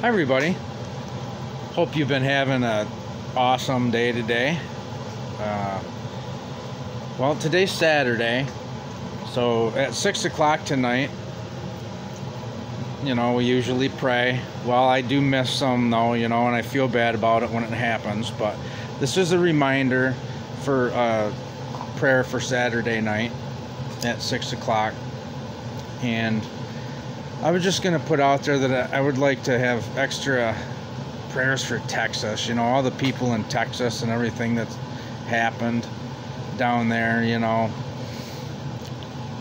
Hi everybody. Hope you've been having an awesome day today. Uh, well, today's Saturday, so at 6 o'clock tonight, we usually pray. Well, I do miss some though, and I feel bad about it when it happens, but this is a reminder for prayer for Saturday night at 6 o'clock. And I was just going to put out there that I would like to have extra prayers for Texas, all the people in Texas and everything that's happened down there,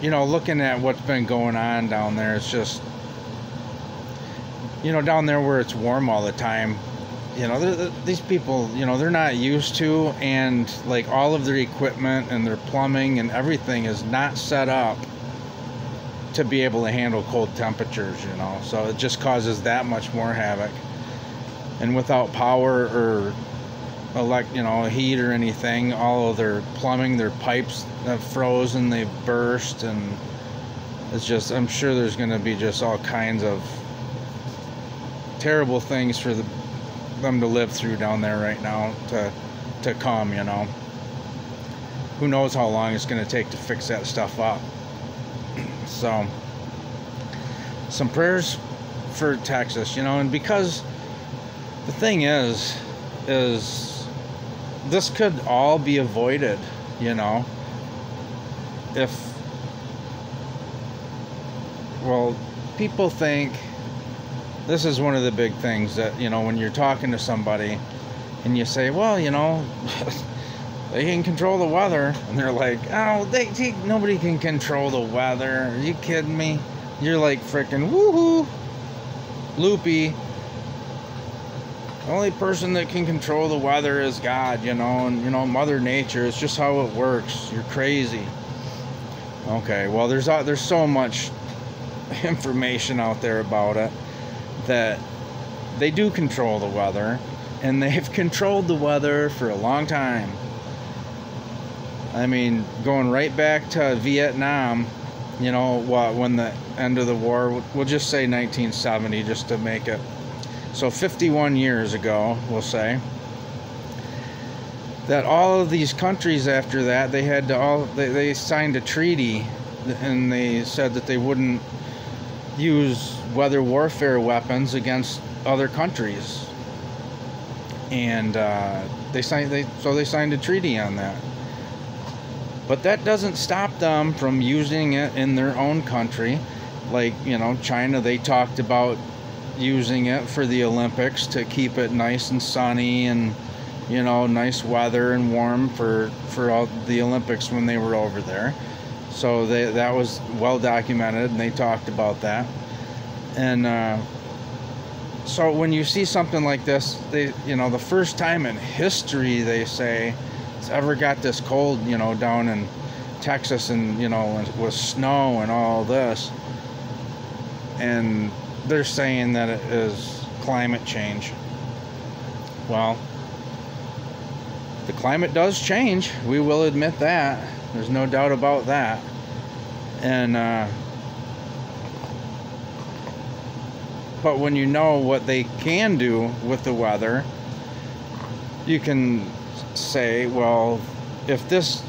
looking at what's been going on down there. It's just, down there where it's warm all the time, these people, they're not used to, and like all of their equipment and their plumbing and everything is not set up to be able to handle cold temperatures, so it just causes that much more havoc. And without power or heat or anything, all of their plumbing, their pipes have frozen, they've burst, and it's just, I'm sure there's going to be just all kinds of terrible things for them to live through down there right now to come, Who knows how long it's going to take to fix that stuff up. So, some prayers for Texas, and because the thing is this could all be avoided, if, well, people think, this is one of the big things that, when you're talking to somebody and you say, well, they can control the weather, and they're like, oh, nobody can control the weather. Are you kidding me? You're like freaking woohoo, loopy. The only person that can control the weather is God, and Mother Nature. It's just how it works. You're crazy. Okay, well, there's so much information out there about it that they do control the weather, and they've controlled the weather for a long time. I mean, going right back to Vietnam, when the end of the war, we'll just say 1970, just to make it. So 51 years ago, we'll say, that all of these countries after that, they signed a treaty, and they said that they wouldn't use weather warfare weapons against other countries. And they signed a treaty on that. But that doesn't stop them from using it in their own country. Like, China, they talked about using it for the Olympics to keep it nice and sunny and, nice weather and warm for all the Olympics when they were over there. So that was well documented, and they talked about that. And so when you see something like this, the first time in history, they say, ever got this cold, down in Texas, and with snow and all this, and they're saying that it is climate change. Well, the climate does change. We will admit that. There's no doubt about that. And but when you know what they can do with the weather, you can say, well, if this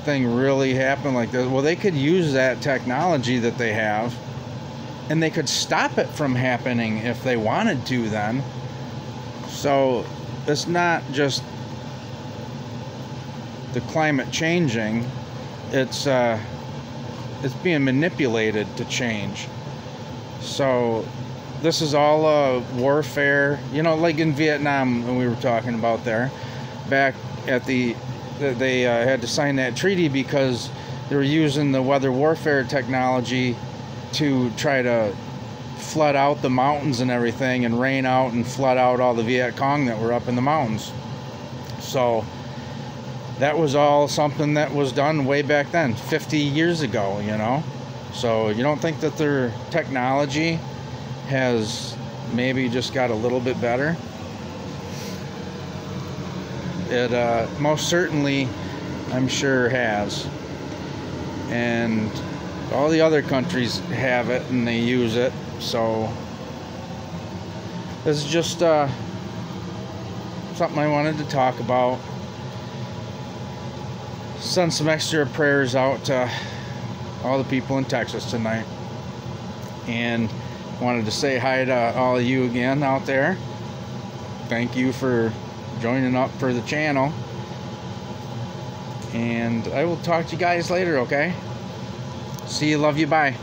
thing really happened like this, well, they could use that technology that they have, and they could stop it from happening if they wanted to then. So it's not just the climate changing, it's being manipulated to change. So this is all warfare, like in Vietnam, when we were talking about there, back at they had to sign that treaty because they were using the weather warfare technology to try to flood out the mountains and everything, and rain out and flood out all the Viet Cong that were up in the mountains. So that was all something that was done way back then, 50 years ago, So you don't think that their technology has maybe just got a little bit better? It most certainly, I'm sure, has. And all the other countries have it and they use it, so this is just something I wanted to talk about. Send some extra prayers out to all the people in Texas tonight. And wanted to say hi to all of you again out there. Thank you for joining up for the channel. And I will talk to you guys later, okay? See you, love you, bye.